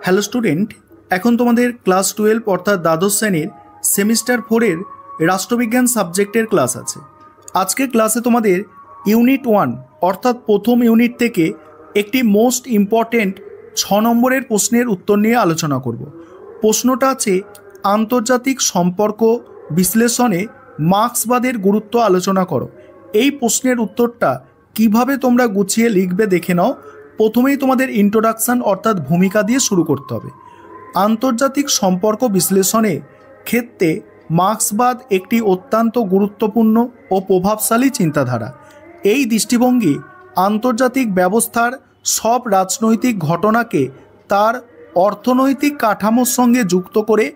Hello student, এখন তোমাদের class 12 অর্থাৎ দ্বাদশ শ্রেণীর সেমিস্টার 4-এর রাষ্ট্রবিজ্ঞান সাবজেক্টের ক্লাস আছে। আজকের ক্লাসে তোমাদের ইউনিট 1 অর্থাৎ প্রথম ইউনিট থেকে একটি মোস্ট ইম্পর্টেন্ট 6 নম্বরের প্রশ্নের উত্তর নিয়ে আলোচনা করব। প্রশ্নটা আছে আন্তর্জাতিক সম্পর্ক বিশ্লেষণে মার্ক্সবাদের গুরুত্ব আলোচনা করো। এই প্রশ্নের উত্তরটা কিভাবে তোমরা গুছিয়ে লিখবে দেখে নাও। প্রথমেই তোমাদের ইন্ট্রোডাকশন অর্থাৎ ভূমিকা দিয়ে শুরু করতে হবে। আন্তর্জাতিক সম্পর্ক বিশ্লেষণে ক্ষেত্রে মার্ক্সবাদ একটি অত্যন্ত গুরুত্বপূর্ণ ও প্রভাবশালী চিন্তাধারা। এই দৃষ্টিভঙ্গি আন্তর্জাতিক ব্যবস্থার সব রাজনৈতিক ঘটনাকে তার অর্থনৈতিক কাঠামোর সঙ্গে যুক্ত করে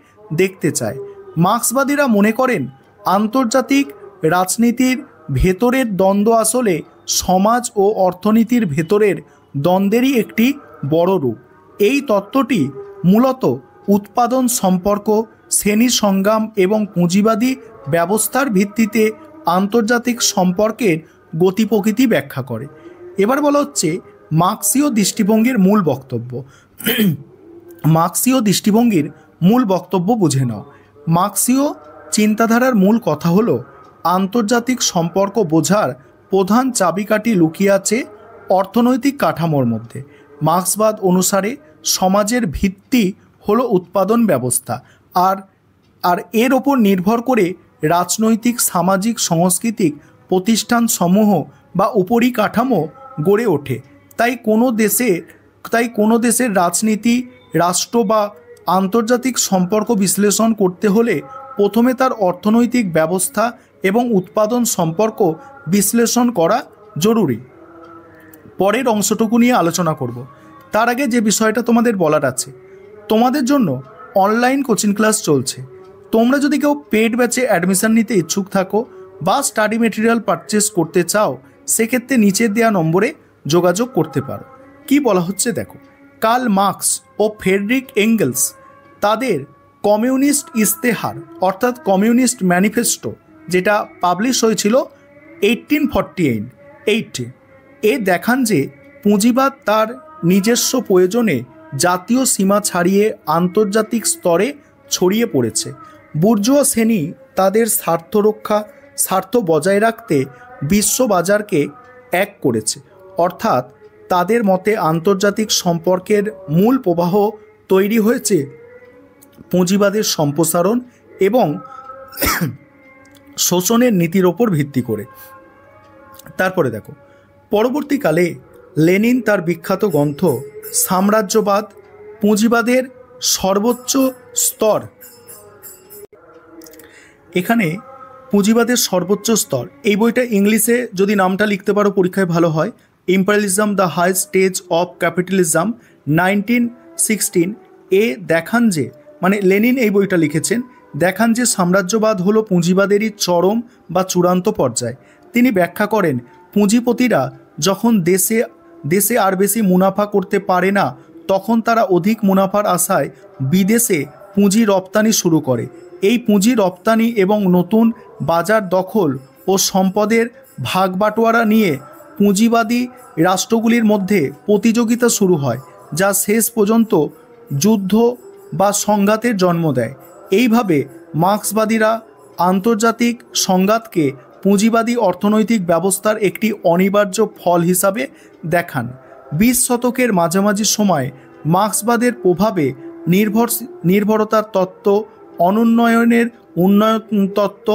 দেখতে চায়। মার্ক্সবাদীরা মনে করেন আন্তর্জাতিক রাজনীতির ভেতরের দ্বন্দ্ব আসলে সমাজ ও অর্থনীতির ভেতরের দ্বন্দ্বেরই একটি বড় রূপ। এই তত্ত্বটি মূলত উৎপাদন সম্পর্ক, শ্রেণী সংগ্রাম এবং পুঁজিবাদী ব্যবস্থার ভিত্তিতে আন্তর্জাতিক সম্পর্কের গতি প্রকৃতি ব্যাখ্যা করে। এবার বলা হচ্ছে মার্ক্সীয় দৃষ্টিভঙ্গির মূল বক্তব্য। মার্ক্সীয় দৃষ্টিভঙ্গির মূল বক্তব্য বুঝে নাও। মার্ক্সীয় চিন্তাধারার মূল কথা হলো আন্তর্জাতিক সম্পর্ক বোঝার প্রধান চাবিকাঠি লুকিয়ে আছে অর্থনৈতিক কাঠামোর মধ্যে। মার্ক্সবাদ অনুসারে সমাজের ভিত্তি হলো উৎপাদন ব্যবস্থা, আর এর ওপর নির্ভর করে রাজনৈতিক, সামাজিক, সাংস্কৃতিক প্রতিষ্ঠানসমূহ বা উপরিকাঠামো গড়ে ওঠে। তাই কোনো দেশের রাজনীতি, রাষ্ট্র বা আন্তর্জাতিক সম্পর্ক বিশ্লেষণ করতে হলে প্রথমে তার অর্থনৈতিক ব্যবস্থা এবং উৎপাদন সম্পর্ক বিশ্লেষণ করা জরুরি। পরের অংশটুকু নিয়ে আলোচনা করব। তার আগে যে বিষয়টা তোমাদের বলার আছে, তোমাদের জন্য অনলাইন কোচিং ক্লাস চলছে। তোমরা যদি কেউ পেড ব্যাচে অ্যাডমিশন নিতে ইচ্ছুক থাকো বা স্টাডি মেটেরিয়াল পারচেস করতে চাও, সেক্ষেত্রে নিচের দেওয়া নম্বরে যোগাযোগ করতে পারো। কি বলা হচ্ছে দেখো, কার্ল মার্কস ও ফ্রেডরিক এঙ্গেলস তাদের কমিউনিস্ট ইস্তেহার অর্থাৎ কমিউনিস্ট ম্যানিফেস্টো, যেটা পাবলিশ হয়েছিল 1848 এ দেখান যে পুঁজিবাদ তার নিজস্ব প্রয়োজনে জাতীয় সীমা ছাড়িয়ে আন্তর্জাতিক স্তরে ছড়িয়ে পড়েছে। বুর্জোয়া শ্রেণী তাদের স্বার্থ বজায় রাখতে বিশ্ববাজারকে এক করেছে। অর্থাৎ তাদের মতে আন্তর্জাতিক সম্পর্কের মূল প্রবাহ তৈরি হয়েছে পুঁজিবাদের সম্প্রসারণ এবং শোষণের নীতির ওপর ভিত্তি করে। তারপরে দেখো, পরবর্তীকালে লেনিন তার বিখ্যাত গ্রন্থ সাম্রাজ্যবাদ পুঁজিবাদের সর্বোচ্চ স্তর, এখানে পুঁজিবাদের সর্বোচ্চ স্তর, এই বইটা ইংলিশে যদি নামটা লিখতে পারো পরীক্ষায় ভালো হয়, imperialism the high stage of capitalism 1916 এ দেখান যে, মানে লেনিন এই বইটা লিখেছেন, দেখান যে সাম্রাজ্যবাদ হলো পুঁজিবাদেরই চরম বা চূড়ান্ত পর্যায়। তিনি ব্যাখ্যা করেন পুঁজিপতিরা যখন দেশে আর বেশি মুনাফা করতে পারে না, তখন তারা অধিক মুনাফার আশায় বিদেশে পুঁজি রপ্তানি শুরু করে। এই পুঁজি রপ্তানি এবং নতুন বাজার দখল ও সম্পদের ভাগ বাটোয়ারা নিয়ে পুঁজিবাদী রাষ্ট্রগুলির মধ্যে প্রতিযোগিতা শুরু হয়, যা শেষ পর্যন্ত যুদ্ধ বা সংঘাতের জন্ম দেয়। এইভাবে মার্ক্সবাদীরা আন্তর্জাতিক সংঘাতকে পুঁজিবাদী অর্থনৈতিক ব্যবস্থার একটি অনিবার্য ফল হিসাবে দেখান। 20 শতকের মাঝামাঝি সময়ে মার্ক্সবাদের প্রভাবে নির্ভরতার তত্ত্ব, অনুন্নয়নের উন্নয়ন তত্ত্ব,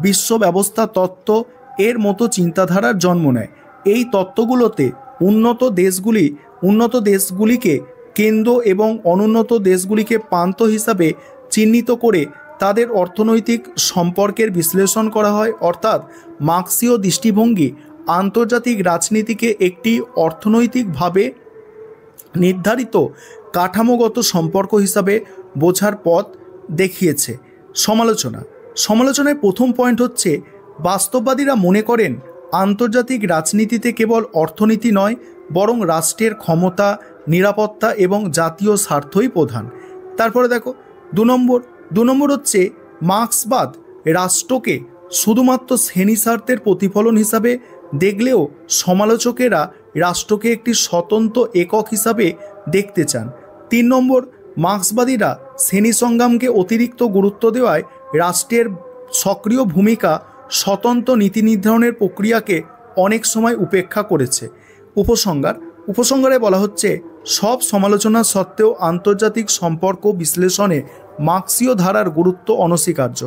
বিশ্ব ব্যবস্থা তত্ত্ব এর মতো চিন্তাধারার জন্ম নেয়। এই তত্ত্বগুলোতে উন্নত দেশগুলিকে কেন্দ্র এবং অনুন্নত দেশগুলিকে প্রান্ত হিসাবে চিহ্নিত করে তাদের অর্থনৈতিক সম্পর্কের বিশ্লেষণ করা হয়। অর্থাৎ মার্ক্সীয় দৃষ্টিভঙ্গি আন্তর্জাতিক রাজনীতিকে একটি অর্থনৈতিকভাবে নির্ধারিত কাঠামোগত সম্পর্ক হিসাবে বোঝার পথ দেখিয়েছে। সমালোচনায় প্রথম পয়েন্ট হচ্ছে, বাস্তববাদীরা মনে করেন আন্তর্জাতিক রাজনীতিতে কেবল অর্থনীতি নয়, বরং রাষ্ট্রের ক্ষমতা, নিরাপত্তা এবং জাতীয় স্বার্থই প্রধান। তারপরে দেখো 2 নম্বর হচ্ছে মার্ক্সবাদ রাষ্ট্রকে শুধুমাত্র শ্রেণী স্বার্থের প্রতিফলন হিসাবে দেখলেও সমালোচকেরা রাষ্ট্রকে একটি স্বতন্ত্র একক হিসাবে দেখতে চান। 3 নম্বর, মার্ক্সবাদীরা শ্রেণী সংগ্রামকে অতিরিক্ত গুরুত্ব দেওয়ায় রাষ্ট্রের সক্রিয় ভূমিকা স্বতন্ত্র নীতি নির্ধারণের প্রক্রিয়াকে অনেক সময় উপেক্ষা করেছে। উপসংহারে বলা হচ্ছে, সব সমালোচনা সত্ত্বেও আন্তর্জাতিক সম্পর্ক বিশ্লেষণে মার্ক্সীয় ধারার গুরুত্ব অনস্বীকার্য।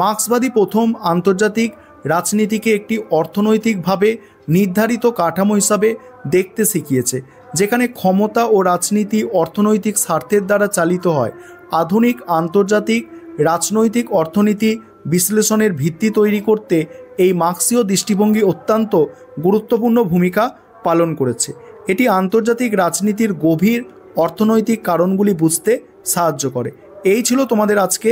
মার্ক্সবাদী প্রথম আন্তর্জাতিক রাজনীতিকে একটি অর্থনৈতিকভাবে নির্ধারিত কাঠামো হিসাবে দেখতে শিখিয়েছে, যেখানে ক্ষমতা ও রাজনীতি অর্থনৈতিক স্বার্থের দ্বারা চালিত হয়। আধুনিক আন্তর্জাতিক রাজনৈতিক অর্থনীতি বিশ্লেষণের ভিত্তি তৈরি করতে এই মার্ক্সীয় দৃষ্টিভঙ্গি অত্যন্ত গুরুত্বপূর্ণ ভূমিকা পালন করেছে। এটি আন্তর্জাতিক রাজনীতির গভীর অর্থনৈতিক কারণগুলি বুঝতে সাহায্য করে। এই ছিল তোমাদের আজকে